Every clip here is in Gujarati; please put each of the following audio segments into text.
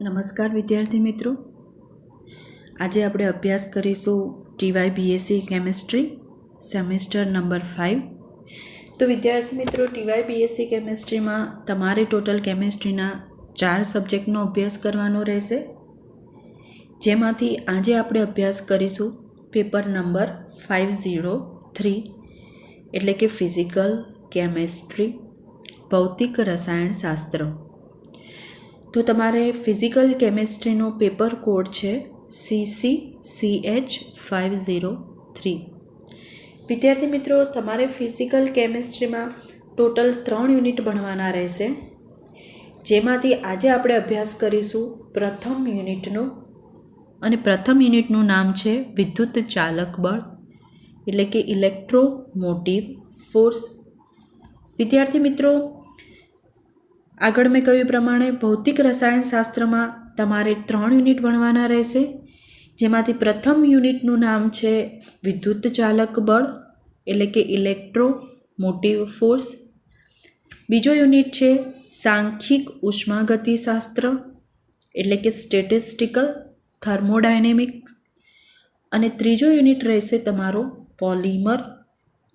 નમસ્કાર વિદ્યાર્થી મિત્રો, આજે આપણે અભ્યાસ કરીશું ટીવાય બીએસસી કેમિસ્ટ્રી સેમેસ્ટર નંબર 5. તો વિદ્યાર્થી મિત્રો, ટીવાય બીએસસી કેમિસ્ટ્રીમાં તમારે ટોટલ કેમિસ્ટ્રીના 4 સબ્જેક્ટનો અભ્યાસ કરવાનો રહેશે, જેમાંથી આજે આપણે અભ્યાસ કરીશું પેપર નંબર 503, એટલે કે ફિઝિકલ કેમિસ્ટ્રી, ભૌતિક રસાયણશાસ્ત્ર. તો તમારે ફિઝિકલ કેમિસ્ટ્રીનો પેપર કોડ છે CCCH503. વિદ્યાર્થી મિત્રો, તમારે ફિઝિકલ કેમિસ્ટ્રીમાં ટોટલ 3 યુનિટ ભણવાના રહેશે, જેમાંથી આજે આપણે અભ્યાસ કરીશું પ્રથમ યુનિટનો, અને પ્રથમ યુનિટનું નામ છે વિદ્યુત ચાલક બળ, એટલે કે ઇલેક્ટ્રોમોટિવ ફોર્સ. વિદ્યાર્થી મિત્રો, આગળ મેં કહ્યું પ્રમાણે ભૌતિક રસાયણશાસ્ત્રમાં તમારે 3 યુનિટ ભણવાના રહેશે, જેમાંથી પ્રથમ યુનિટનું નામ છે વિદ્યુત ચાલક બળ, એટલે કે ઇલેક્ટ્રોમોટિવ ફોર્સ. બીજો યુનિટ છે સાંખ્યિક ઉષ્માગતિશાસ્ત્ર, એટલે કે સ્ટેટિસ્ટિકલ થર્મોડાયનેમિક્સ. અને ત્રીજો યુનિટ રહેશે તમારો પોલિમર,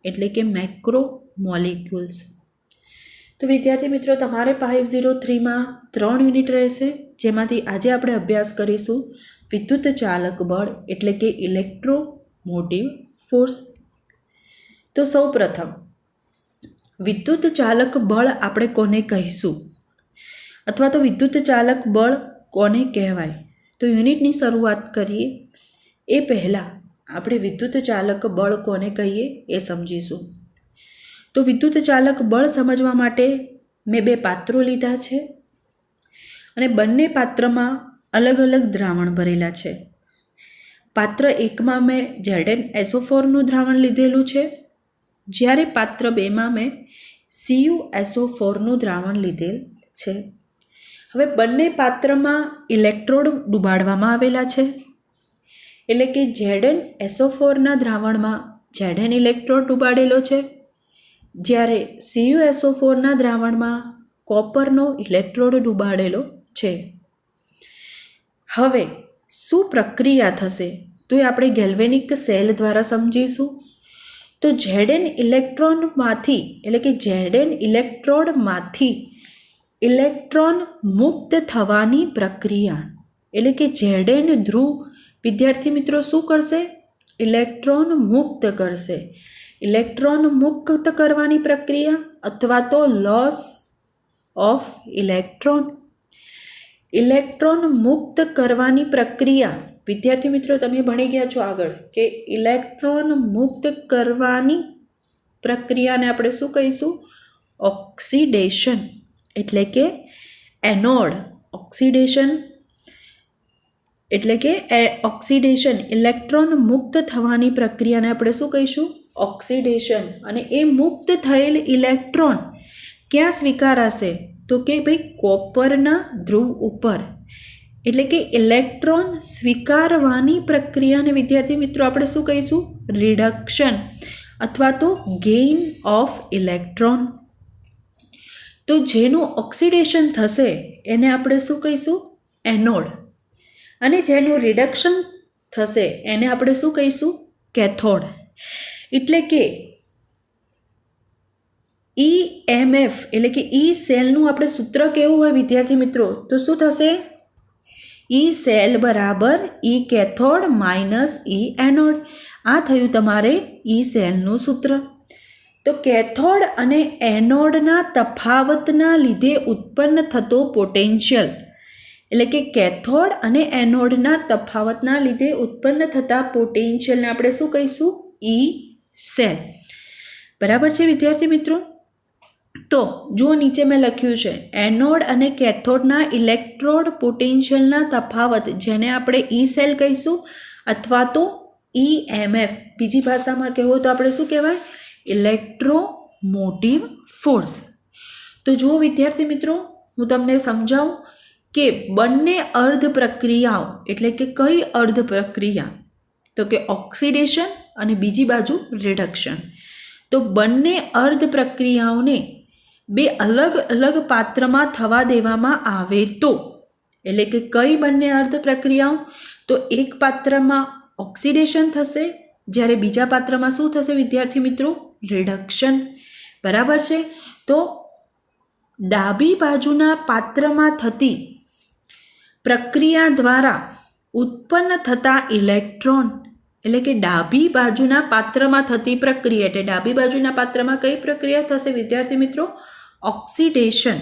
એટલે કે મેક્રો મોલિક્યુલ્સ. તો વિદ્યાર્થી મિત્રો, તમારે 503માં 3 યુનિટ રહેશે, જેમાંથી આજે આપણે અભ્યાસ કરીશું વિદ્યુત ચાલક બળ, એટલે કે ઇલેક્ટ્રોમોટિવ ફોર્સ. તો સૌ પ્રથમ વિદ્યુત ચાલક બળ આપણે કોને કહીશું, અથવા તો વિદ્યુત ચાલક બળ કોને કહેવાય, તો યુનિટની શરૂઆત કરીએ એ પહેલાં આપણે વિદ્યુત ચાલક બળ કોને કહીએ એ સમજીશું. તો વિદ્યુત ચાલક બળ સમજવા માટે મેં 2 પાત્રો લીધા છે, અને બંને પાત્રમાં અલગ અલગ દ્રાવણ ભરેલા છે. પાત્ર 1માં મેં ZnSO4નું દ્રાવણ લીધેલું છે, જ્યારે પાત્ર 2માં મેં CuSO4નું દ્રાવણ લીધેલ છે. હવે બંને પાત્રમાં ઇલેક્ટ્રોડ ડુબાડવામાં આવેલા છે, એટલે કે ZnSO4ના દ્રાવણમાં Zn ઇલેક્ટ્રોડ ડુબાડેલો છે, જ્યારે CuSO4ના દ્રાવણમાં કોપરનો ઇલેક્ટ્રોડ ડુબાડેલો છે. હવે શું પ્રક્રિયા થશે તો એ આપણે ગેલ્વેનિક સેલ દ્વારા સમજીશું. તો Zn ઇલેક્ટ્રોનમાંથી, એટલે કે Zn ઇલેક્ટ્રોડમાંથી ઇલેક્ટ્રોન મુક્ત થવાની પ્રક્રિયા, એટલે કે Zn ધ્રુવ વિદ્યાર્થી મિત્રો શું કરશે? ઇલેક્ટ્રોન મુક્ત કરશે. ઇલેક્ટ્રોન મુક્ત કરવાની પ્રક્રિયા અથવા તો લોસ ઓફ ઇલેક્ટ્રોન. ઇલેક્ટ્રોન મુક્ત કરવાની પ્રક્રિયા વિદ્યાર્થી મિત્રો, તમે ભણી ગયા છો આગળ કે ઇલેક્ટ્રોન મુક્ત કરવાની પ્રક્રિયાને આપણે શું કહીશું? ઓક્સિડેશન, એટલે કે એનોડ. ઓક્સિડેશન એટલે કે ઓક્સિડેશન, ઇલેક્ટ્રોન મુક્ત થવાની પ્રક્રિયાને આપણે શું કહીશું? ઓક્સિડેશન. અને એ મુક્ત થયેલ ઇલેક્ટ્રોન ક્યાં સ્વીકારાશે? તો કે ભાઈ કોપરના ધ્રુવ ઉપર. એટલે કે ઇલેક્ટ્રોન સ્વીકારવાની પ્રક્રિયાને વિદ્યાર્થી મિત્રો આપણે શું કહીશું? રિડક્શન અથવા તો ગેઇન ઓફ ઇલેક્ટ્રોન. તો જેનું ઓક્સિડેશન થશે એને આપણે શું કહીશું? એનોડ. અને જેનું રિડક્શન થશે એને આપણે શું કહીશું? કેથોડ. એટલે કે EMF, એટલે કે E સેલનું આપણે સૂત્ર કેવું હોય વિદ્યાર્થી મિત્રો? તો શું થશે? E સેલ બરાબર E cathode minus E anode. આ થયું તમારે E સેલનું સૂત્ર. તો કેથોડ અને એનોડના તફાવતના લીધે ઉત્પન્ન થતો પોટેન્શિયલ, એટલે કે કેથોડ અને એનોડના તફાવતના લીધે ઉત્પન્ન થતા પોટેન્શિયલને આપણે શું કહીશું? E cell. બરાબર છે વિદ્યાર્થી મિત્રો? તો જો નીચે મેં લખ્યું છે એનોડ અને કેથોડના ઇલેક્ટ્રોડ પોટેન્શિયલના તફાવત, જેને આપણે E સેલ કહીશું અથવા તો EMF. બીજી ભાષામાં કહેવું તો આપણે શું કહેવાય? Electromotive force. તો જો વિદ્યાર્થી મિત્રો, હું તમને સમજાવું કે બંને અર્ધ પ્રક્રિયાઓ, એટલે કે કઈ અર્ધ પ્રક્રિયા? તો કે ઓક્સિડેશન અને બીજી બાજુ રિડક્શન. તો બંને અર્ધ પ્રક્રિયાઓને 2 અલગ અલગ પાત્રમાં થવા દેવામાં આવે તો એટલે કે કઈ બંને અર્ધ પ્રક્રિયાઓ? તો એક પાત્રમાં ઓક્સિડેશન થશે, જ્યારે બીજા પાત્રમાં શું થશે વિદ્યાર્થી મિત્રો? રિડક્શન. બરાબર છે. તો ડાબી બાજુના પાત્રમાં થતી પ્રક્રિયા દ્વારા ઉત્પન્ન થતા ઇલેક્ટ્રોન, એટલે કે ડાબી બાજુના પાત્રમાં થતી પ્રક્રિયા, એટલે ડાબી બાજુના પાત્રમાં કઈ પ્રક્રિયા થશે વિદ્યાર્થી મિત્રો? ઓક્સિડેશન.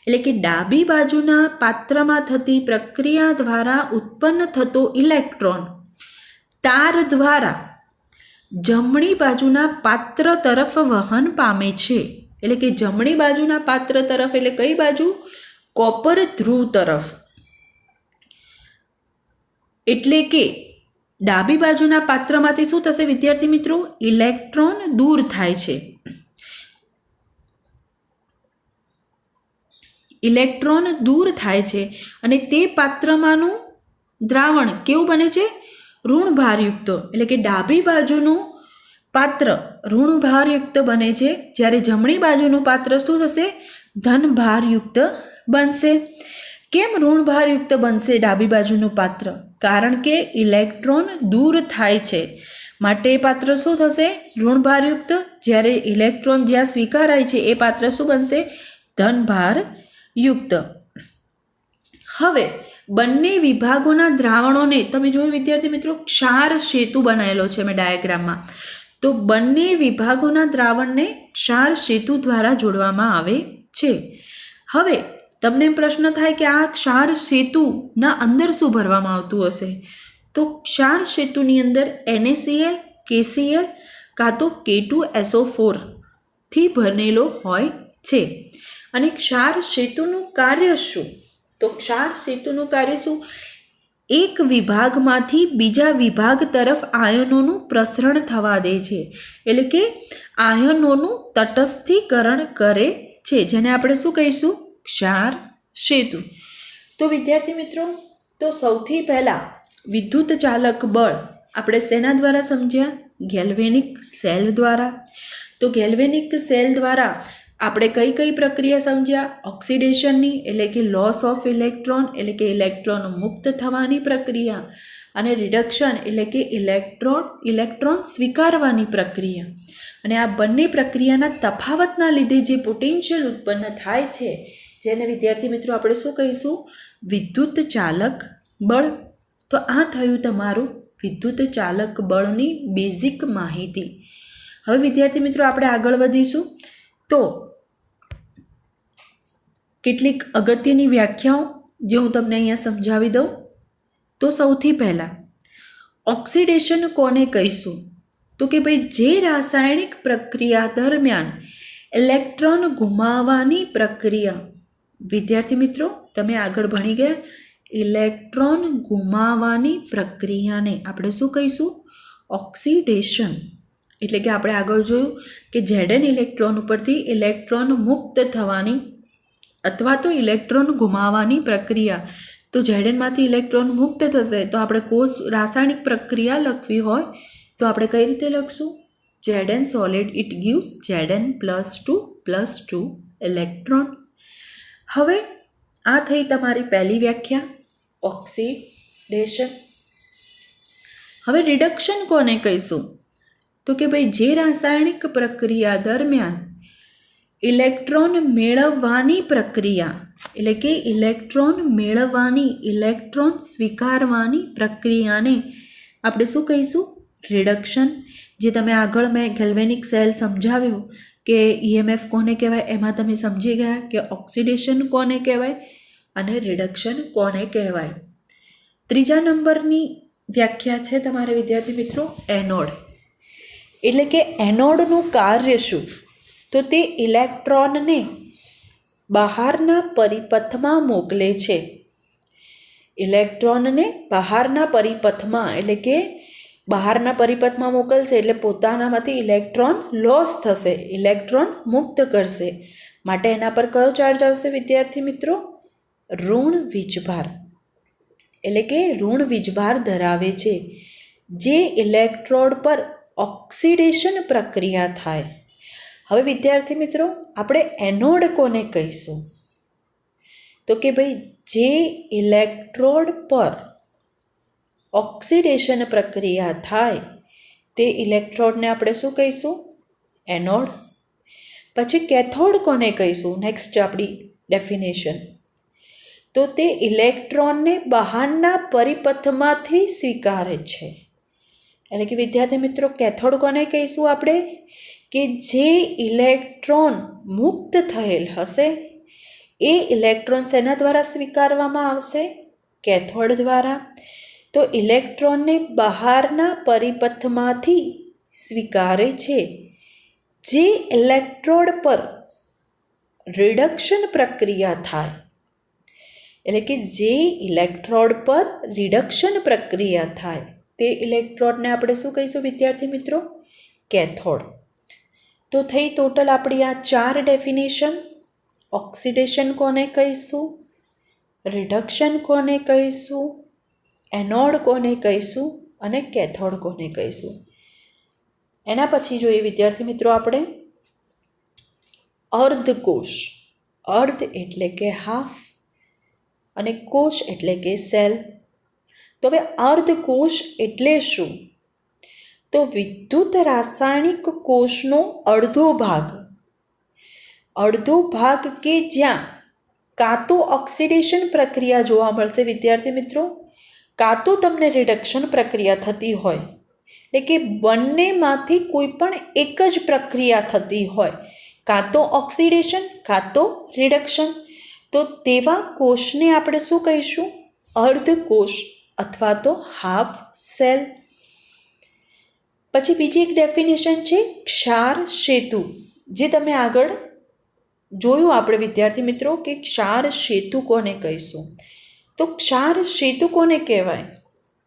એટલે કે ડાબી બાજુના પાત્રમાં થતી પ્રક્રિયા દ્વારા ઉત્પન્ન થતો ઇલેક્ટ્રોન તાર દ્વારા જમણી બાજુના પાત્ર તરફ વહન પામે છે. એટલે કે જમણી બાજુના પાત્ર તરફ એટલે કઈ બાજુ? કોપર ધ્રુવ તરફ. એટલે કે ડાબી બાજુના પાત્રમાંથી શું થશે વિદ્યાર્થી મિત્રો? ઇલેક્ટ્રોન દૂર થાય છે. ઇલેક્ટ્રોન દૂર થાય છે અને તે પાત્રમાંનું દ્રાવણ કેવું બને છે? ઋણભારયુક્ત. એટલે કે ડાબી બાજુનું પાત્ર ઋણભારયુક્ત બને છે, જ્યારે જમણી બાજુનું પાત્ર શું થશે? ધનભારયુક્ત બનશે. કેમ ઋણભારયુક્ત બનશે ડાબી બાજુનું પાત્ર? કારણ કે ઇલેક્ટ્રોન દૂર થાય છે, માટે એ પાત્ર શું થશે? ઋણભારયુક્ત. જ્યારે ઇલેક્ટ્રોન જ્યાં સ્વીકારાય છે એ પાત્ર શું બનશે? ધનભારયુક્ત. હવે બંને વિભાગોના દ્રાવણોને તમે જોયું વિદ્યાર્થી મિત્રો, ક્ષાર સેતુ બનાવેલો છે મેં ડાયાગ્રામમાં. તો બંને વિભાગોના દ્રાવણને ક્ષાર સેતુ દ્વારા જોડવામાં આવે છે. હવે તમને પ્રશ્ન થાય કે આ ક્ષાર સેતુના અંદર શું ભરવામાં આવતું હશે? તો ક્ષાર સેતુની અંદર NaCl, KCl કાં તો K2SO4 થી બનેલો હોય છે. અને ક્ષાર સેતુનું કાર્ય શું? તો ક્ષાર સેતુનું કાર્ય શું? એક વિભાગમાંથી બીજા વિભાગ તરફ આયનોનું પ્રસરણ થવા દે છે. એટલે કે આયનોનું તટસ્થીકરણ કરે છે, જેને આપણે શું કહીશું? ક્ષાર સેતુ. તો વિદ્યાર્થી મિત્રો, તો સૌથી પહેલાં વિદ્યુત ચાલક બળ આપણે શેના દ્વારા સમજ્યા? ગેલ્વેનિક સેલ દ્વારા. તો ગેલ્વેનિક સેલ દ્વારા આપણે કઈ કઈ પ્રક્રિયા સમજ્યા? ઓક્સિડેશનની, એટલે કે લોસ ઓફ ઇલેક્ટ્રોન, એટલે કે ઇલેક્ટ્રોન મુક્ત થવાની પ્રક્રિયા, અને રિડક્શન એટલે કે ઇલેક્ટ્રોન સ્વીકારવાની પ્રક્રિયા. અને આ બંને પ્રક્રિયાના તફાવતના લીધે જે પોટેન્શિયલ ઉત્પન્ન થાય છે, જેને વિદ્યાર્થી મિત્રો આપણે શું કહીશું? વિદ્યુત ચાલક બળ. તો આ થયું તમારું વિદ્યુત ચાલક બળની બેઝિક માહિતી. હવે વિદ્યાર્થી મિત્રો આપણે આગળ વધીશું. તો કેટલીક અગત્યની વ્યાખ્યાઓ જે હું તમને અહીંયા સમજાવી દઉં. તો સૌથી પહેલાં ઓક્સિડેશન કોને કહીશું? તો કે ભાઈ જે રાસાયણિક પ્રક્રિયા દરમિયાન ઇલેક્ટ્રોન ગુમાવવાની પ્રક્રિયા. વિદ્યાર્થી મિત્રો તમે આગળ ભણી ગયા, ઇલેક્ટ્રોન ગુમાવવાની પ્રક્રિયાને આપણે શું કહીશું? ઓક્સિડેશન. એટલે કે આપણે આગળ જોયું કે Zn ઇલેક્ટ્રોન ઉપરથી ઇલેક્ટ્રોન મુક્ત થવાની અથવા તો ઇલેક્ટ્રોન ગુમાવવાની પ્રક્રિયા. તો Znમાંથી ઇલેક્ટ્રોન મુક્ત થશે, તો આપણે કોષ રાસાયણિક પ્રક્રિયા લખવી હોય તો આપણે કઈ રીતે લખશું? Zn solid, it gives Zn +2 electron. હવે આ થઈ તમારી પહેલી વ્યાખ્યા, ઓક્સિડેશન. હવે રિડક્શન કોને કહીશું? તો કે ભાઈ જે રાસાયણિક પ્રક્રિયા દરમિયાન ઇલેક્ટ્રોન મેળવવાની પ્રક્રિયા, એટલે કે ઇલેક્ટ્રોન મેળવવાની, ઇલેક્ટ્રોન સ્વીકારવાની પ્રક્રિયાને આપણે શું કહીશું? રિડક્શન. જે તમે આગળ મેં ગેલ્વેનિક સેલ સમજાવ્યું કે EMF કોને કહેવાય, એમાં તમે સમજી ગયા કે ઓક્સિડેશન કોને કહેવાય અને રિડક્શન કોને કહેવાય. ત્રીજા નંબરની વ્યાખ્યા છે તમારે વિદ્યાર્થી મિત્રો એનોડ. એટલે કે એનોડનું કાર્ય શું? તો તે ઇલેક્ટ્રોનને બહારના પરિપથમાં મોકલે છે. ઇલેક્ટ્રોનને બહારના પરિપથમાં, એટલે કે બહારના પરિપથમાં મોકલશે એટલે પોતાનામાંથી ઇલેક્ટ્રોન લોસ થશે, ઇલેક્ટ્રોન મુક્ત કરશે. માટે એના પર કયો ચાર્જ આવશે વિદ્યાર્થી મિત્રો? ઋણ વીજભાર. એટલે કે ઋણ વીજભાર ધરાવે છે. જે ઇલેક્ટ્રોડ પર ઓક્સિડેશન પ્રક્રિયા થાય. હવે વિદ્યાર્થી મિત્રો આપણે એનોડ કોને કહીશું? તો કે ભાઈ જે ઇલેક્ટ્રોડ પર ઓક્સિડેશન પ્રક્રિયા થાય તે ઇલેક્ટ્રોડને આપણે શું કહીશું? એનોડ. પછી કેથોડ કોને કહીશું? નેક્સ્ટ આપણી ડેફિનેશન. તો તે ઇલેક્ટ્રોનને બહારના પરિપથમાંથી સ્વીકારે છે. એટલે કે વિદ્યાર્થી મિત્રો, કેથોડ કોને કહીશું આપણે? કે જે ઇલેક્ટ્રોન મુક્ત થયેલ હશે એ ઇલેક્ટ્રોન શેના દ્વારા સ્વીકારવામાં આવશે? કેથોડ દ્વારા. તો ઇલેક્ટ્રોનને બહારના પરિપથમાંથી સ્વીકારે છે. જે ઇલેક્ટ્રોડ પર રિડક્શન પ્રક્રિયા થાય, એટલે કે જે ઇલેક્ટ્રોડ પર રિડક્શન પ્રક્રિયા થાય તે ઇલેક્ટ્રોડને આપણે શું કહીશું વિદ્યાર્થી મિત્રો? કેથોડ. તો થઈ ટોટલ આપણી આ 4 ડેફિનેશન. ઓક્સિડેશન કોને કહીશું? રિડક્શન કોને કહીશું? એનોડ કોને કહીશું? અને કેથોડ કોને કહીશું? એના પછી જોઈએ વિદ્યાર્થી મિત્રો આપણે અર્ધકોષ. અર્ધ એટલે કે હાફ અને કોષ એટલે કે સેલ. તો હવે અર્ધકોષ એટલે શું? તો વિદ્યુત રાસાયણિક કોષનો અડધો ભાગ. અડધો ભાગ કે જ્યાં કાં તો ઓક્સિડેશન પ્રક્રિયા જોવા મળશે વિદ્યાર્થી મિત્રો, કાં તો તમને રિડક્શન પ્રક્રિયા થતી હોય. એટલે કે બંનેમાંથી કોઈ પણ એક જ પ્રક્રિયા થતી હોય, કાં તો ઓક્સિડેશન કાં તો રિડક્શન. તો તેવા કોષને આપણે શું કહીશું? અર્ધકોષ અથવા તો હાફ સેલ. પછી બીજી એક ડેફિનેશન છે ક્ષાર સેતુ, જે તમે આગળ જોયું આપણે વિદ્યાર્થી મિત્રો કે ક્ષાર સેતુ કોને કહીશું. તો ક્ષાર સેતુ કોને કહેવાય?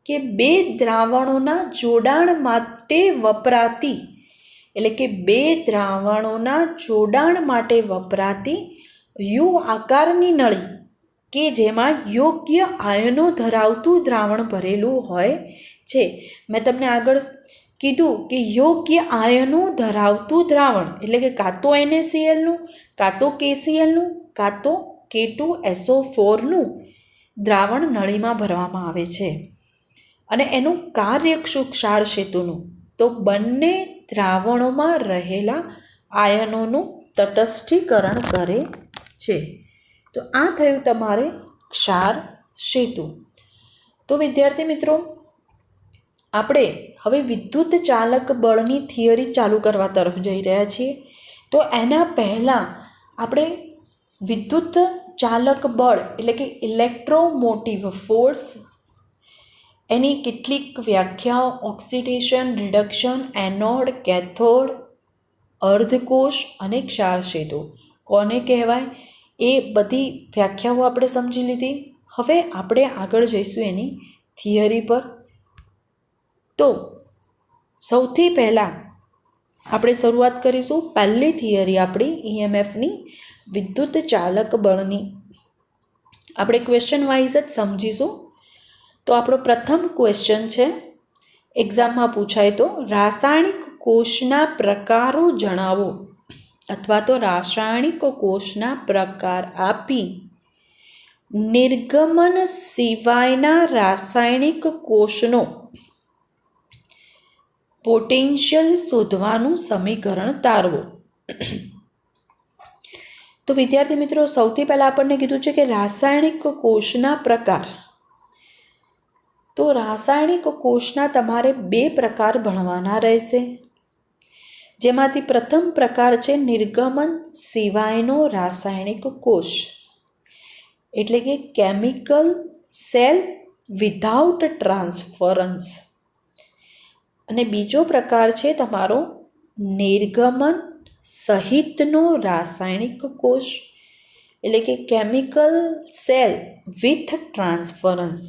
કે બે દ્રાવણોના જોડાણ માટે વપરાતી, એટલે કે બે દ્રાવણોના જોડાણ માટે વપરાતી યુ આકારની નળી કે જેમાં યોગ્ય આયનો ધરાવતું દ્રાવણ ભરેલું હોય છે. મેં તમને આગળ કીધું કે યોગ્ય આયનો ધરાવતું દ્રાવણ એટલે કે કાં તો NaClનું, કાં તો KClનું, કાં તો K2SO4નું દ્રાવણ નળીમાં ભરવામાં આવે છે. અને એનું કાર્ય શું ક્ષાર સેતુનું? તો બંને દ્રાવણોમાં રહેલા આયનોનું તટસ્થીકરણ કરે છે. તો આ થયું તમારે ક્ષાર સેતુ. તો વિદ્યાર્થી મિત્રો, આપણે હવે વિદ્યુત ચાલક બળની થિયરી ચાલુ કરવા તરફ જઈ રહ્યા છીએ. તો એના પહેલાં આપણે વિદ્યુત ચાલક બળ એટલે કે ઇલેક્ટ્રોમોટિવ ફોર્સ, એની કેટલીક વ્યાખ્યાઓ ઓક્સિડેશન, રિડક્શન, એનોડ, કેથોડ, અર્ધકોષ અને ક્ષાર સેતુ કોને કહેવાય એ બધી વ્યાખ્યાઓ આપણે સમજી લીધી. હવે આપણે આગળ જઈશું એની થિયરી પર. તો સૌથી પહેલાં આપણે શરૂઆત કરીશું પહેલી થિયરી આપણી EMFની, વિદ્યુત ચાલક બળની. આપણે ક્વેશ્ચન વાઇઝ જ સમજીશું. તો આપણો પ્રથમ ક્વેશ્ચન છે, એક્ઝામમાં પૂછાય તો રાસાયણિક કોષના પ્રકારો જણાવો, અથવા તો રાસાયણિક કોષના પ્રકાર આપી નિર્ગમન સિવાયના રાસાયણિક કોષનો પોટેન્શિયલ શોધવાનું સમીકરણ તારવો. તો વિદ્યાર્થી મિત્રો, સૌથી પહેલાં આપણને કીધું છે કે રાસાયણિક કોષના પ્રકાર. તો રાસાયણિક કોષના તમારે 2 પ્રકાર ભણવાના રહેશે, જેમાંથી પ્રથમ પ્રકાર છે નિર્ગમન સિવાયનો રાસાયણિક કોષ, એટલે કે કેમિકલ સેલ વિધાઉટ ટ્રાન્સફરન્સ. અને બીજો પ્રકાર છે તમારો નિર્ગમન સહિતનો રાસાયણિક કોષ, એટલે કે કેમિકલ સેલ વિથ ટ્રાન્સફરન્સ.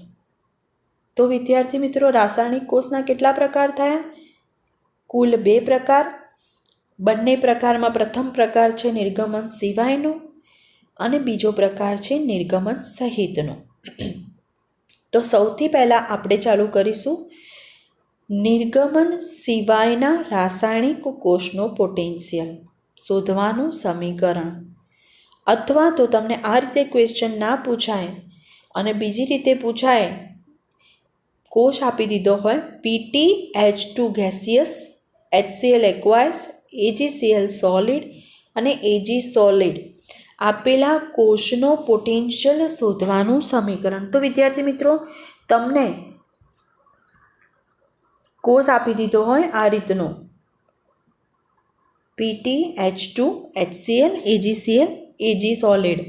તો વિદ્યાર્થી મિત્રો, રાસાયણિક કોષના કેટલા પ્રકાર થયા? કુલ 2 પ્રકાર. બંને પ્રકારમાં પ્રથમ પ્રકાર છે નિર્ગમન સિવાયનો અને બીજો પ્રકાર છે નિર્ગમન સહિતનો. તો સૌથી પહેલાં આપણે ચાલુ કરીશું નિર્ગમન સિવાયના રાસાયણિક કોષનો પોટેન્શિયલ શોધવાનું સમીકરણ. અથવા તો તમને આ રીતે ક્વેશ્ચન ના પૂછાય અને બીજી રીતે પૂછાય, કોષ આપી દીધો હોય PtH2 gaseous, HCl એક્વાયસ, AgCl solid અને Ag સોલિડ, આપેલા કોષનો પોટેન્શિયલ શોધવાનું સમીકરણ. તો વિદ્યાર્થી મિત્રો, તમને કોષ આપી દીધો હોય આ રીતનો PtH2 HCl AgCl Ag solid,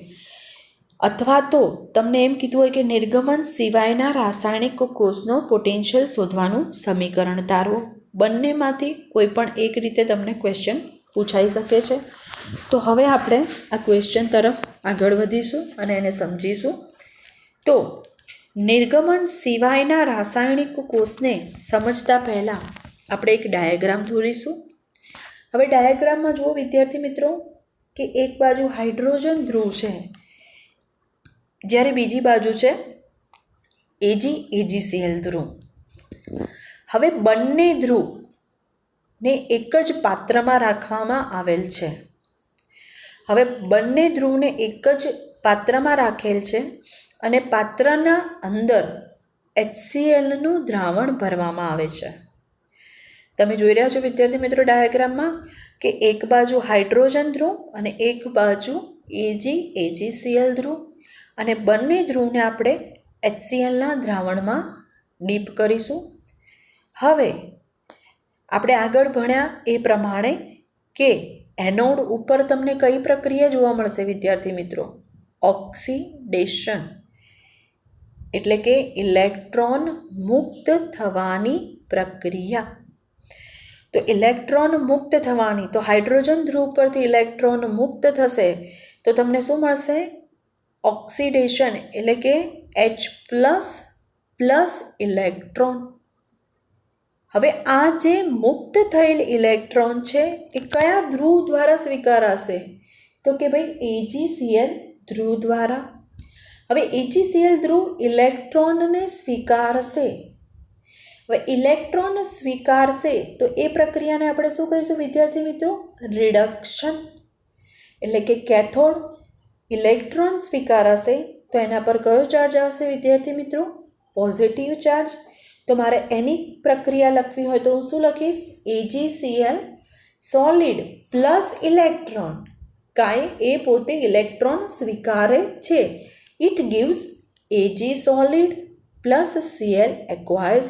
અથવા તો તમને એમ કીધું હોય કે નિર્ગમન સિવાયના રાસાયણિક કોષનો પોટેન્શિયલ શોધવાનું સમીકરણ તારો. બંનેમાંથી કોઈ પણ એક રીતે તમને ક્વેશ્ચન પૂછાઈ શકે છે. તો હવે આપણે આ ક્વેશ્ચન તરફ આગળ વધીશું અને એને સમજીશું. તો નિર્ગમન સિવાયના રાસાયણિક કોષને સમજતા પહેલાં આપણે એક ડાયાગ્રામ દોરીશું. હવે ડાયાગ્રામમાં જુઓ વિદ્યાર્થી મિત્રો કે એક બાજુ હાઇડ્રોજન ધ્રુવ છે, જ્યારે બીજી બાજુ છે AgCl ધ્રુવ. હવે બંને ધ્રુવને એક જ પાત્રમાં રાખવામાં આવેલ છે. હવે બંને ધ્રુવને એક જ પાત્રમાં રાખેલ છે અને પાત્રના અંદર HClનું દ્રાવણ ભરવામાં આવે છે. તમે જોઈ રહ્યા છો વિદ્યાર્થી મિત્રો ડાયાગ્રામમાં કે એક બાજુ હાઇડ્રોજન ધ્રુવ અને એક બાજુ AgCl ધ્રુવ, અને બંને ધ્રુવને આપણે HClના દ્રાવણમાં ડીપ કરીશું. હવે આપણે આગળ ભણ્યા એ પ્રમાણે કે એનોડ ઉપર તમને કઈ પ્રક્રિયા જોવા મળશે વિદ્યાર્થી મિત્રો? ઓક્સિડેશન, એટલે કે ઇલેક્ટ્રોન મુક્ત થવાની પ્રક્રિયા. તો ઇલેક્ટ્રોન મુક્ત થવાની, તો હાઇડ્રોજન ધ્રુવ પરથી ઇલેક્ટ્રોન મુક્ત થશે તો તમને શું મળશે? ઓક્સિડેશન, એટલે કે H+ ઇલેક્ટ્રોન. હવે આ જે મુક્ત થયેલ ઇલેક્ટ્રોન છે એ કયા ધ્રુવ દ્વારા સ્વીકારાશે? તો કે ભાઈ AgCl ધ્રુવ દ્વારા. હવે AgCl ધ્રુવ ઇલેક્ટ્રોનને સ્વીકારશે. હવે ઇલેક્ટ્રોન સ્વીકારશે તો એ પ્રક્રિયાને આપણે શું કહીશું વિદ્યાર્થી મિત્રો? રિડક્શન. એટલે કે કેથોડ ઇલેક્ટ્રોન સ્વીકારાશે તો એના પર કયો ચાર્જ આવશે વિદ્યાર્થી મિત્રો? Positive charge. તો મારે એની પ્રક્રિયા લખવી હોય તો હું શું લખીશ? AgCl સોલિડ પ્લસ ઇલેક્ટ્રોન, કાંઈ એ પોતે ઇલેક્ટ્રોન સ્વીકારે છે. It gives Ag solid plus Cl એક્વાયસ.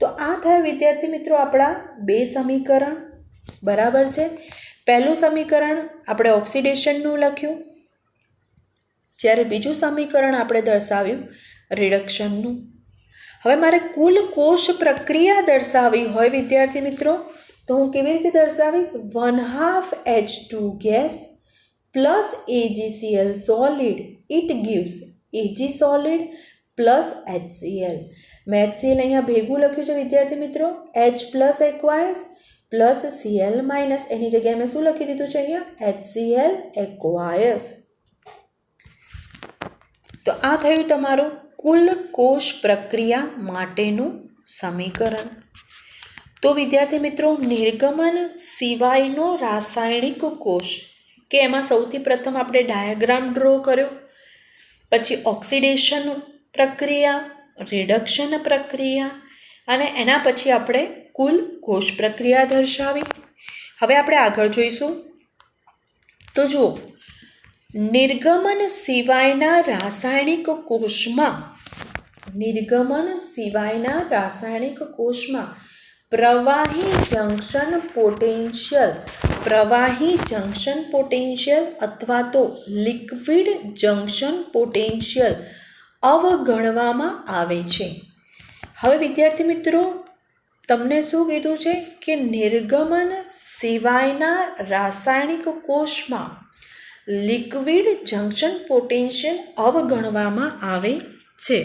તો આ થયા વિદ્યાર્થી મિત્રો આપણા બે સમીકરણ. બરાબર છે. પહેલું સમીકરણ આપણે ઓક્સિડેશનનું લખ્યું, જ્યારે બીજું સમીકરણ આપણે દર્શાવ્યું રિડક્શનનું. હવે મારે કુલ કોષ પ્રક્રિયા દર્શાવવી હોય વિદ્યાર્થી મિત્રો તો હું કેવી રીતે દર્શાવીશ? 1/2 H2 gas plus AgCl solid, it gives Ag solid plus HCl. મેં HCl અહીંયા ભેગું લખ્યું છે વિદ્યાર્થી મિત્રો, H+ એક્વાયસ પ્લસ Cl માઇનસ, એની જગ્યાએ મેં શું લખી દીધું છે અહીંયા? HCl એક્વાયસ. તો આ થયું તમારું કુલ કોષ પ્રક્રિયા માટેનું સમીકરણ. તો વિદ્યાર્થી મિત્રો, નિર્ગમન સિવાયનો રાસાયણિક કોષ, કે એમાં સૌથી પ્રથમ આપણે ડાયાગ્રામ ડ્રો કર્યો, પછી ઓક્સિડેશન પ્રક્રિયા, રિડક્શન પ્રક્રિયા, અને એના પછી આપણે કુલ કોષ પ્રક્રિયા દર્શાવી. હવે આપણે આગળ જોઈશું. તો જુઓ, નિર્ગમન સિવાયના રાસાયણિક કોષમાં પ્રવાહી જંક્શન પોટેન્શિયલ અથવા તો લિક્વિડ જંક્શન પોટેન્શિયલ અવગણવામાં આવે છે. હવે વિદ્યાર્થી મિત્રો, તમને શું કીધું છે કે નિર્ગમન સિવાયના રાસાયણિક કોષમાં લિક્વિડ જંક્શન પોટેન્શિયલ અવગણવામાં આવે છે.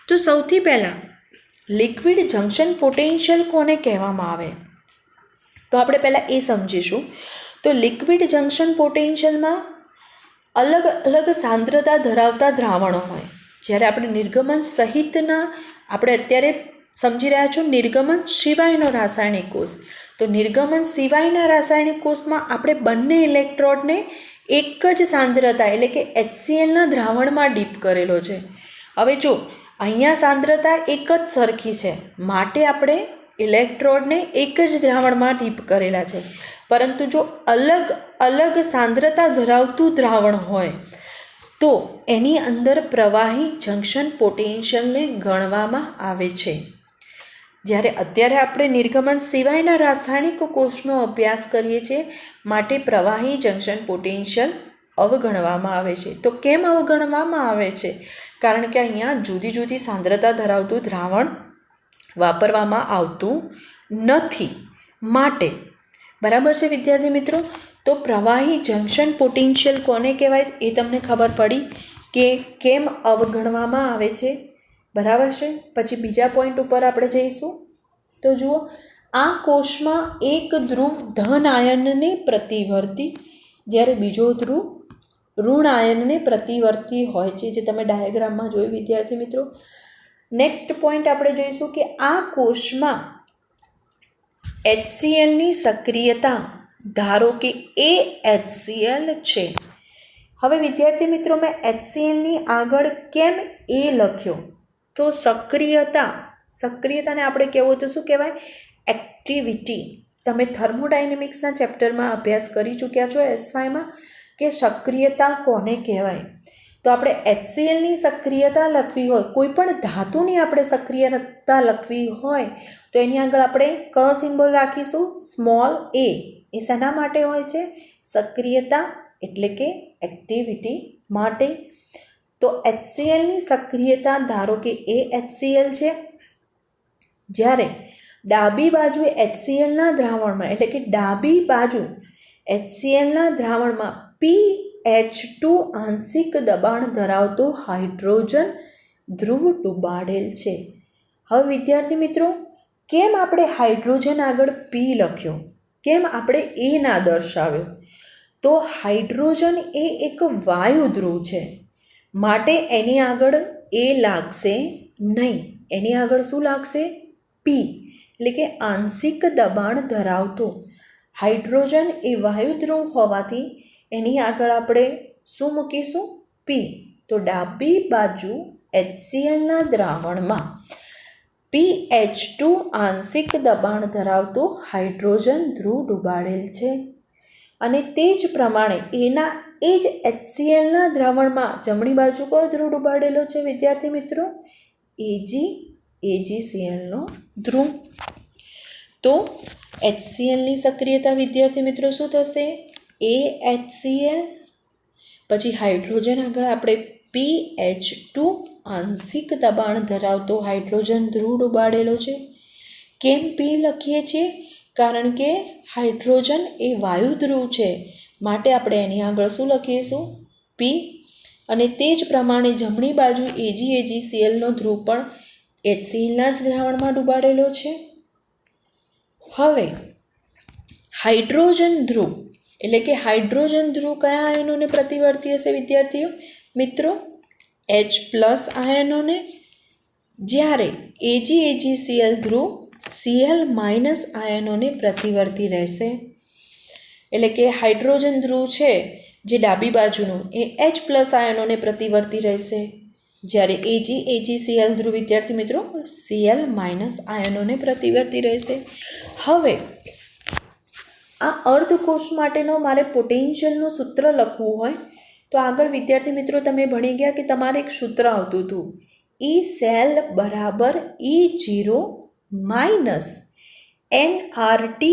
તો સૌથી પહેલાં લિક્વિડ જંક્શન પોટેન્શિયલ કોને કહેવામાં આવે? તો આપણે પહેલાં એ સમજીશું. તો લિક્વિડ જંક્શન પોટેન્શિયલમાં અલગ અલગ સાંદ્રતા ધરાવતા દ્રાવણો હોય. જ્યારે આપણે નિર્ગમન સહિતના, આપણે અત્યારે સમજી રહ્યા છો નિર્ગમન સિવાયનો રાસાયણિક કોષ, તો નિર્ગમન સિવાયના રાસાયણિક કોષમાં આપણે બંને ઇલેક્ટ્રોડને એક જ સાંદ્રતા એટલે કે HClના દ્રાવણમાં ડીપ કરેલો છે. હવે જો અહીંયા સાંદ્રતા એક જ સરખી છે, માટે આપણે ઇલેક્ટ્રોડને એક જ દ્રાવણમાં ડીપ કરેલા છે. પરંતુ જો અલગ અલગ સાંદ્રતા ધરાવતું દ્રાવણ હોય તો એની અંદર પ્રવાહી જંક્શન પોટેન્શિયલને ગણવામાં આવે છે. જ્યારે અત્યારે આપણે નિર્ગમન સિવાયના રાસાયણિક કોષનો અભ્યાસ કરીએ છીએ, માટે પ્રવાહી જંક્શન પોટેન્શિયલ અવગણવામાં આવે છે. તો કેમ અવગણવામાં આવે છે? કારણ કે અહીંયા જુદી જુદી સાંદ્રતા ધરાવતું દ્રાવણ વાપરવામાં આવતું નથી. માટે બરાબર છે વિદ્યાર્થી મિત્રો. તો પ્રવાહી જંક્શન પોટેન્શિયલ કોને કહેવાય એ તમને ખબર પડી કે કેમ અવગણવામાં આવે છે. બરાબર છે. પછી બીજા પોઈન્ટ ઉપર આપણે જઈશું. તો જુઓ, આ કોષમાં એક ધ્રુવ ધન આયનને પ્રતિવર્તી, જ્યારે બીજો ધ્રુવ ઋણ આયનને પ્રતિવર્તી હોય છે, જે તમે ડાયાગ્રામમાં જોયું વિદ્યાર્થી મિત્રો. નેક્સ્ટ પોઈન્ટ આપણે જોઈશું કે આ કોષમાં HClની સક્રિયતા ધારો કે AHCl છે. હવે વિદ્યાર્થી મિત્રો, મેં HClની આગળ કેમ એ લખ્યો? તો સક્રિયતાને આપણે કહેવું તો શું કહેવાય? એક્ટિવિટી. તમે થર્મોડાયનેમિક્સના ચેપ્ટરમાં અભ્યાસ કરી ચૂક્યા છો SYમાં કે સક્રિયતા કોને કહેવાય. તો આપણે HClની સક્રિયતા લખવી હોય, કોઈ પણ ધાતુની આપણે સક્રિયતા લખવી હોય તો એની આગળ આપણે કયો સિમ્બોલ રાખીશું? Small a. એ શેના માટે હોય છે? સક્રિયતા એટલે કે એક્ટિવિટી માટે. તો HClની સક્રિયતા ધારો કે AHCl છે, જ્યારે ડાબી બાજુ HClના દ્રાવણમાં એટલે કે ડાબી બાજુ HClના દ્રાવણમાં pH2 આંશિક દબાણ ધરાવતો હાઇડ્રોજન ધ્રુવ ડૂબાડેલ છે. હવે વિદ્યાર્થી મિત્રો, કેમ આપણે હાઇડ્રોજન આગળ P લખ્યો? કેમ આપણે A ના દર્શાવ્યો? તો હાઇડ્રોજન એ એક વાયુ ધ્રુવ છે, માટે એની આગળ A લાગશે નહીં. એની આગળ શું લાગશે? P, એટલે કે આંશિક દબાણ ધરાવતો. હાઇડ્રોજન એ વાયુ ધ્રુવ હોવાથી એની આગળ આપણે શું મૂકીશું? P. તો ડાબી બાજુ HClના દ્રાવણમાં pH2 આંશિક દબાણ ધરાવતો હાઇડ્રોજન ધ્રુવ ડૂબાડેલ છે. અને તે જ પ્રમાણે એ જ HClના દ્રાવણમાં જમણી બાજુ કયો ધ્રુવ ડૂબાડેલો છે વિદ્યાર્થી મિત્રો? AgClનો ધ્રુવ. તો HClની સક્રિયતા વિદ્યાર્થી મિત્રો શું થશે? AHCl. પછી હાઇડ્રોજન આગળ આપણે pH2 આંશિક દબાણ ધરાવતો હાઇડ્રોજન ધ્રુવ ડૂબાડેલો છે. કેમ P લખીએ છીએ? કારણ કે હાઇડ્રોજન એ વાયુ ધ્રુવ છે, માટે આપણે એની આગળ શું લખીશું? P. અને તે જ પ્રમાણે જમણી બાજુ AgClનો ધ્રુવ પણ HClના જ દ્રાવણમાં ડૂબાડેલો છે. હવે હાઇડ્રોજન ધ્રુવ એટલે કે હાઇડ્રોજન ધ્રુવ કયા આયનોને પ્રતિવર્તી હશે વિદ્યાર્થીઓ મિત્રો? H+ આયનોને. જ્યારે AgCl ધ્રુવ Cl- આયનોને પ્રતિવર્તી રહેશે. એટલે કે હાઇડ્રોજન ધ્રુવ છે જે ડાબી બાજુનું એ H+ આયનોને પ્રતિવર્તી રહેશે, જ્યારે AgCl ધ્રુવ વિદ્યાર્થી મિત્રો Cl- આયનોને પ્રતિવર્તી રહેશે. હવે આ અર્ધકોષ માટેનો મારે પોટેન્શિયલનું સૂત્ર લખવું હોય તો આગળ વિદ્યાર્થી મિત્રો તમે ભણી ગયા કે તમારે એક સૂત્ર આવતું હતું, E_cell બરાબર E0 માઇનસ nRT/ln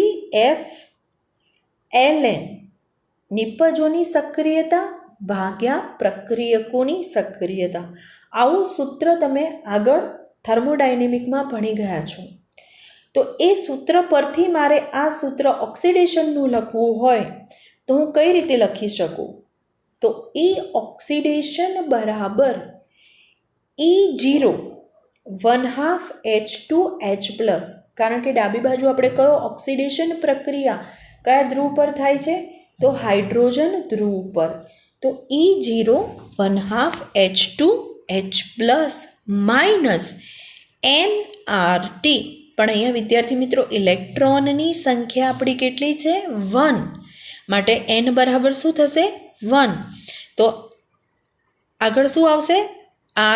નિપજોની સક્રિયતા ભાગ્યા પ્રક્રિયકોની સક્રિયતા. આવું સૂત્ર તમે આગળ થર્મોડાયનેમિકમાં ભણી ગયા છો. તો એ સૂત્ર પરથી મારે આ સૂત્ર ઓક્સિડેશનનું લખવું હોય તો હું કઈ રીતે લખી શકું? તો E ઓક્સિડેશન બરાબર E0 1/2 H2H+. કારણ કે ડાબી બાજુ આપણે કયો ઓક્સિડેશન પ્રક્રિયા કયા ધ્રુવ પર થાય છે? તો હાઇડ્રોજન ધ્રુવ પર. તો E0 1/2 H2H+ માઇનસ nRT. પણ અહીંયા વિદ્યાર્થી મિત્રો ઇલેક્ટ્રોનની સંખ્યા આપણી કેટલી છે? 1. માટે n બરાબર શું થશે? 1. તો આગળ શું આવશે?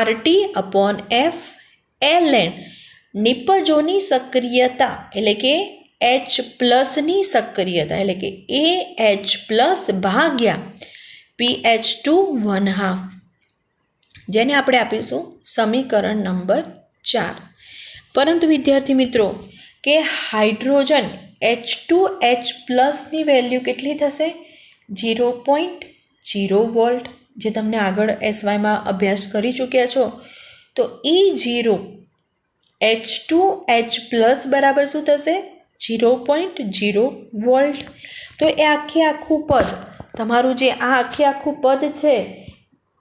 RT/F ln નિપજોની સક્રિયતા એટલે કે H+ની સક્રિયતા એટલે કે AH+ ભાગ્યા pH2 1/2, જેને આપણે આપીશું સમીકરણ નંબર 4. પરંતુ વિદ્યાર્થી મિત્રો કે હાઇડ્રોજન H2H+ની વેલ્યુ કેટલી થશે? 0.0 વોલ્ટ, જે તમને આગળ SYમાં અભ્યાસ કરી ચૂક્યા છો. તો E0 H2H+ બરાબર શું થશે? 0.0 વોલ્ટ. તો એ આખું પદ તમારું જે આખું પદ છે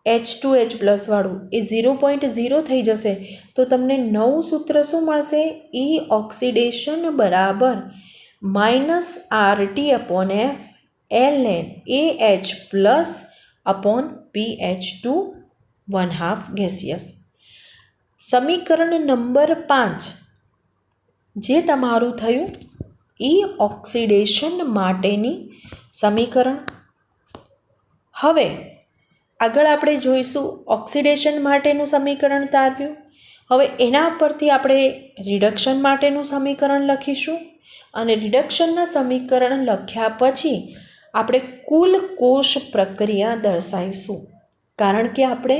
H2H+ વાળું એ 0.0 થઈ જશે. તો તમને નવું સૂત્ર શું મળશે? E ઓક્સિડેશન બરાબર -RT/F ln AH+/pH2 1/2 ગેસિયસ. સમીકરણ નંબર 5 જે તમારું થયું E ઓક્સિડેશન માટેની સમીકરણ. હવે આગળ આપણે જોઈશું ઓક્સિડેશન માટેનું સમીકરણ તારવ્યું. હવે એના પરથી આપણે રિડક્શન માટેનું સમીકરણ લખીશું અને રિડક્શનના સમીકરણ લખ્યા પછી આપણે કુલ કોષ પ્રક્રિયા દર્શાવીશું, કારણ કે આપણે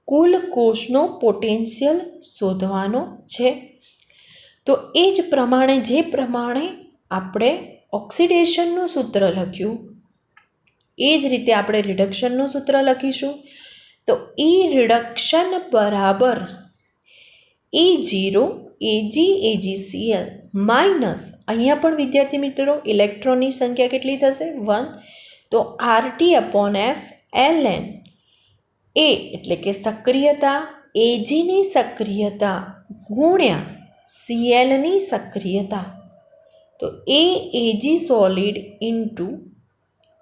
કુલ કોષનો પોટેન્શિયલ શોધવાનો છે. તો એ જ પ્રમાણે જે પ્રમાણે આપણે ઓક્સિડેશનનું સૂત્ર લખ્યું એ જ રીતે આપણે રિડક્શનનું સૂત્ર લખીશું. તો E રિડક્શન બરાબર E0 AgAgCl માઇનસ, અહીંયા પણ વિદ્યાર્થી મિત્રો ઇલેક્ટ્રોનની સંખ્યા કેટલી થશે? 1. તો RT/F ln A એટલે કે સક્રિયતા, Agની સક્રિયતા ગુણ્યા Clની સક્રિયતા. તો AAG solid into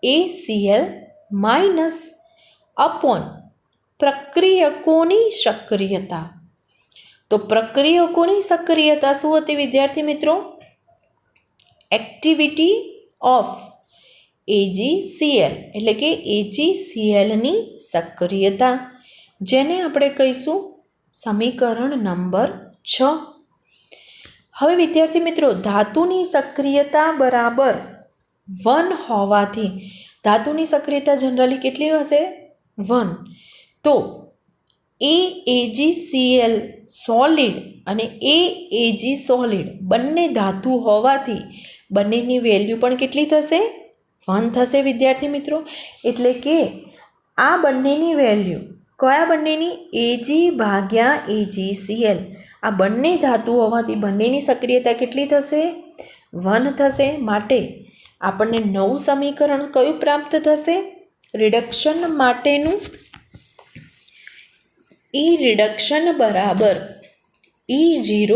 ACl minus upon પ્રક્રિયકોની સક્રિયતા. તો પ્રક્રિયકોની સક્રિયતા શું હતી વિદ્યાર્થી મિત્રો? એક્ટિવિટી ઓફ AgCl એટલે કે AgClની સક્રિયતા, જેને આપણે કહીશું સમીકરણ નંબર 6. હવે વિદ્યાર્થી મિત્રો ધાતુની સક્રિયતા બરાબર 1 હોવાથી ધાતુની સક્રિયતા જનરલી કેટલી હશે? 1. તો AgCl સોલિડ અને AAG સોલિડ બંને ધાતુ હોવાથી બંનેની વેલ્યુ પણ કેટલી થશે? 1 થશે વિદ્યાર્થી મિત્રો. એટલે કે આ બંનેની વેલ્યુ કયા બંનેની? Ag/AgCl. આ બંને ધાતુ હોવાથી બંનેની સક્રિયતા કેટલી થશે? 1 થશે. માટે આપણને નવું સમીકરણ કયું પ્રાપ્ત થશે? રિડક્શન માટેનું. E રિડક્શન બરાબર E0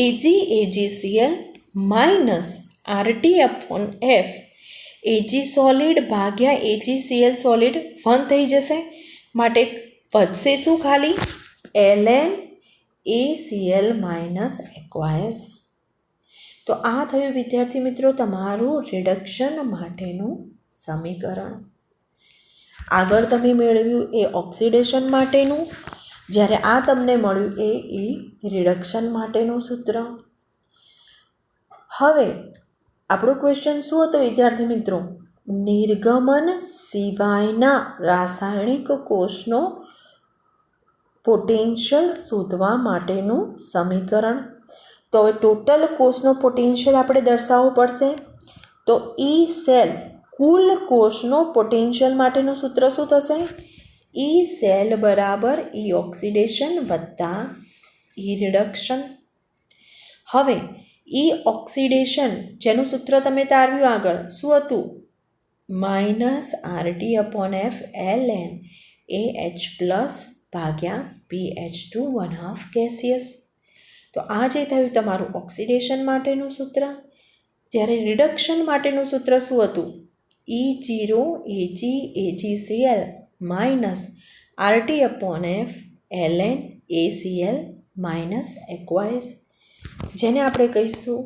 AgAgCl minus RT/F Ag solid ભાગ્યા AgCl સોલિડ 1 થઈ જશે. માટે વધશે શું? ખાલી ln ACl માઇનસ aqueous. તો આ થયું વિદ્યાર્થી મિત્રો તમારું રિડક્શન માટેનું સમીકરણ. આગળ તમે મેળવ્યું એ ઓક્સિડેશન માટેનું, જ્યારે આ તમને મળ્યું એ રિડક્શન માટેનું સૂત્ર. હવે આપણો ક્વેશ્ચન શું હતો વિદ્યાર્થી મિત્રો? નિર્ગમન સિવાયના રાસાયણિક કોષનો પોટેન્શિયલ શોધવા માટેનું સમીકરણ. તો હવે ટોટલ કોષનો પોટેન્શિયલ આપણે દર્શાવવો પડશે. તો E સેલ કુલ કોષનો પોટેન્શિયલ માટેનું સૂત્ર શું થશે? E સેલ બરાબર E ઓક્સિડેશન વત્તા E રિડક્શન. હવે E ઓક્સિડેશન જેનું સૂત્ર તમે તારવ્યું આગળ શું હતું? -RT/F ln AH+ ભાગ્યા pH2 1/2 ગેસિયસ. તો આ જે થયું તમારું ઓક્સિડેશન માટેનું સૂત્ર. જ્યારે રિડક્શન માટેનું સૂત્ર શું હતું? E0 AgAgCl minus RT/F ln ACl minus aqueous, જેને આપણે કહીશું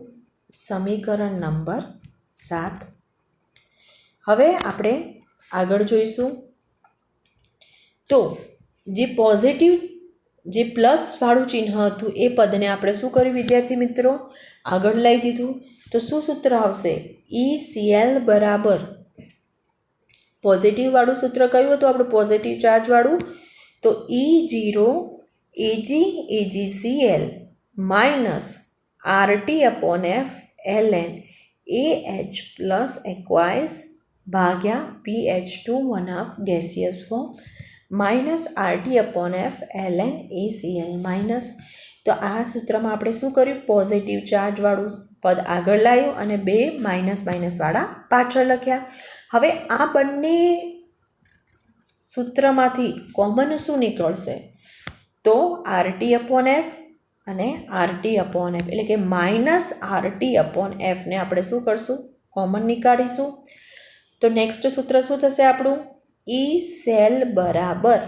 સમીકરણ નંબર 7. હવે આપણે આગળ જોઈશું. તો જે પોઝિટિવ જે પ્લસવાળું ચિહ્ન હતું એ પદને આપણે શું કર્યું વિદ્યાર્થી મિત્રો? આગળ લઈ દીધું. તો શું સૂત્ર આવશે? ECl બરાબર પોઝિટિવવાળું સૂત્ર કયું હતું આપણું? પોઝિટિવ ચાર્જવાળું. તો E0 AgAgCl minus RT/F ln AH plus aqueous ભાગ્યા PH2 1/2 gaseous form minus RT/F ln ACl minus. તો આ સૂત્રમાં આપણે શું કર્યું? પોઝિટિવ ચાર્જવાળું પદ આગળ લાવ્યું અને બે માઇનસવાળા પાછળ લખ્યા. હવે આ બંને સૂત્રમાંથી કોમન શું નીકળશે? તો RT/F અને RT/F એટલે કે માઇનસ RT/F ને આપણે શું કરશું? કોમન નીકાળીશું. તો નેક્સ્ટ સૂત્ર શું થશે આપણું? ECl બરાબર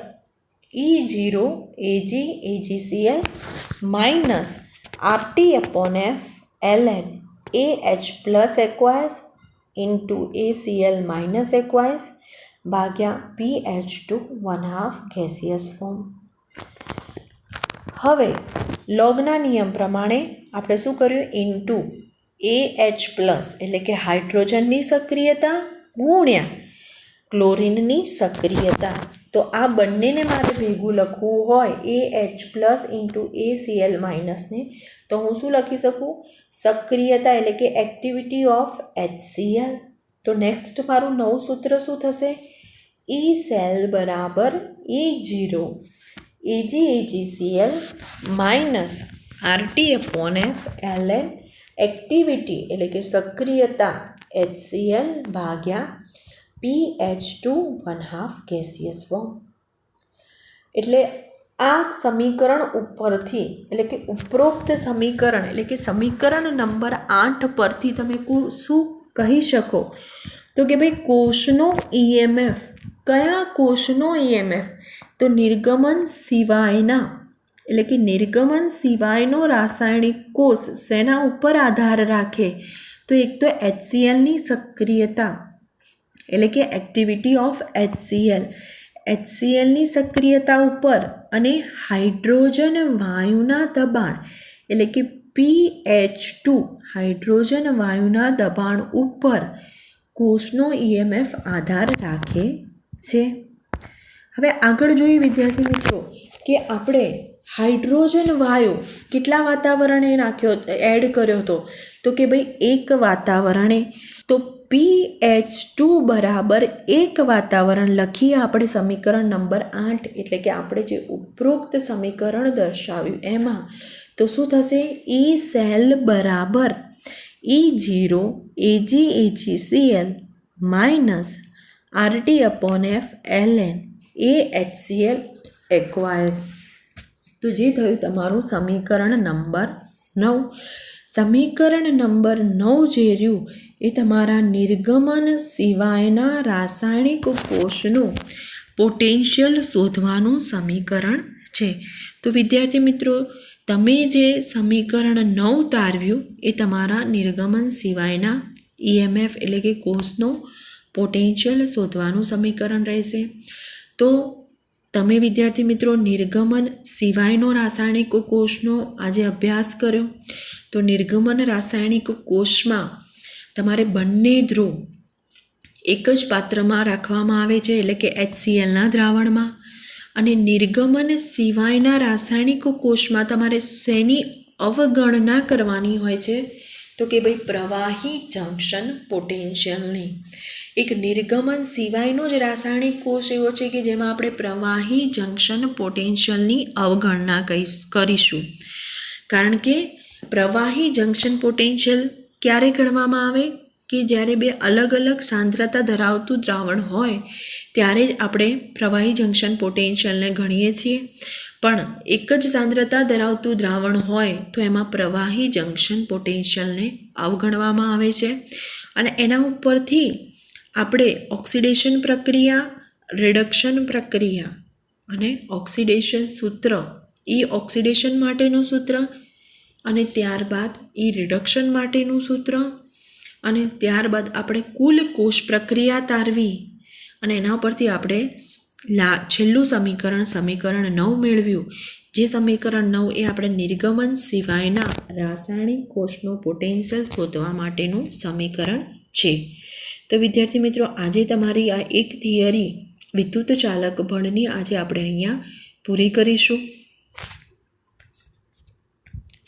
E0 AgAgCl minus RT/F ln AH plus aqueous into ACl minus aqueous ભાગ્યા PH2 1/2 ગેસિયસ ફોર્મ. હવે લોગના નિયમ પ્રમાણે આપણે શું કર્યું? ઇન્ટુ AH પ્લસ એટલે કે હાઇડ્રોજનની સક્રિયતા ગુણ્યા ક્લોરીનની સક્રિયતા. તો આ બંનેને મારે ભેગું લખવું હોય AH પ્લસ ઇન્ટુ ACl માઇનસને, તો હું શું લખી શકું? સક્રિયતા એટલે કે એક્ટિવિટી ઓફ HCl. તો નેક્સ્ટ મારું નવું સૂત્ર શું થશે? ECl બરાબર E0 AgAgCl minus RT/F ln activity એટલે કે સક્રિયતા HCl ભાગ્યા PH2 1/2 ગેસિયસ ફોર્મ. એટલે આ સમીકરણ ઉપરથી એટલે કે ઉપરોક્ત સમીકરણ એટલે કે સમીકરણ નંબર 8 પરથી તમે શું કહી શકો? તો કે ભાઈ કોષનો EMF, કયા કોષનો EMF? તો નિર્ગમન સિવાયના એટલે કે નિર્ગમન સિવાયનો રાસાયણિક કોષ શેના ઉપર આધાર રાખે? તો એક તો HClની સક્રિયતા એટલે કે એક્ટિવિટી ઓફ HClની સક્રિયતા ઉપર અને હાઇડ્રોજન વાયુના દબાણ એટલે કે PH2 હાઇડ્રોજન વાયુના દબાણ ઉપર કોષનો EMF આધાર રાખે છે. હવે આગળ જોઈએ વિદ્યાર્થી મિત્રો કે આપણે હાઇડ્રોજન વાયુ કેટલા વાતાવરણે એડ કર્યો હતો? તો કે ભાઈ એક વાતાવરણે. તો PH2 બરાબર એક વાતાવરણ લખીએ આપણે સમીકરણ નંબર 8 એટલે કે આપણે જે ઉપરોક્ત સમીકરણ દર્શાવ્યું એમાં. તો શું થશે? ECl બરાબર E0 AgAgCl minus RT/F ln AHCl એક્વાઇસ. તો જે થયું તમારું સમીકરણ નંબર 9. સમીકરણ નંબર 9 જે રહ્યું એ તમારા નિર્ગમન સિવાયના રાસાયણિક કોષનું પોટેન્શિયલ શોધવાનું સમીકરણ છે. તો વિદ્યાર્થી મિત્રો તમે જે સમીકરણ 9 તારવ્યું એ તમારા નિર્ગમન સિવાયના EMF એટલે કે કોષનો પોટેન્શિયલ શોધવાનું સમીકરણ રહેશે. તો તમે વિદ્યાર્થી મિત્રો નિર્ગમન સિવાયનો રાસાયણિક કોષનો આજે અભ્યાસ કર્યો. તો નિર્ગમન રાસાયણિક કોષમાં તમારે બંને ધ્રુવ એક જ પાત્રમાં રાખવામાં આવે છે એટલે કે HClના દ્રાવણમાં. અને નિર્ગમન સિવાયના રાસાયણિક કોષમાં તમારે શેની અવગણના કરવાની હોય છે? તો કે ભાઈ પ્રવાહી જંક્શન પોટેન્શિયલની. એક નિર્ગમન સિવાયનો જ રાસાયણિક કોષ એવો છે કે જેમાં આપણે પ્રવાહી જંક્શન પોટેન્શિયલની અવગણના કરીશું. કારણ કે પ્રવાહી જંક્શન પોટેન્શિયલ ક્યારે ગણવામાં આવે? કે જ્યારે બે અલગ અલગ સાંદ્રતા ધરાવતું દ્રાવણ હોય ત્યારે જ આપણે પ્રવાહી જંક્શન પોટેન્શિયલને ગણીએ છીએ. પણ એક જ સાંદ્રતા ધરાવતું દ્રાવણ હોય તો એમાં પ્રવાહી જંક્શન પોટેન્શિયલને અવગણવામાં આવે છે. અને એના ઉપરથી આપણે ઓક્સિડેશન પ્રક્રિયા, રિડક્શન પ્રક્રિયા અને ઓક્સિડેશન સૂત્ર, એ ઓક્સિડેશન માટેનું સૂત્ર અને ત્યારબાદ એ રિડક્શન માટેનું સૂત્ર અને ત્યારબાદ આપણે કુલ કોષ પ્રક્રિયા તારવી અને એના પરથી આપણે છેલ્લું સમીકરણ 9 મેળવ્યું. જે સમીકરણ 9 એ આપણે નિર્ગમન સિવાયના રાસાયણિક કોષનો પોટેન્શિયલ શોધવા માટેનું સમીકરણ છે. તો વિદ્યાર્થી મિત્રો, આજે તમારી આ એક થિયરી વિદ્યુત ચાલક બળની આજે આપણે અહીંયા પૂરી કરીશું.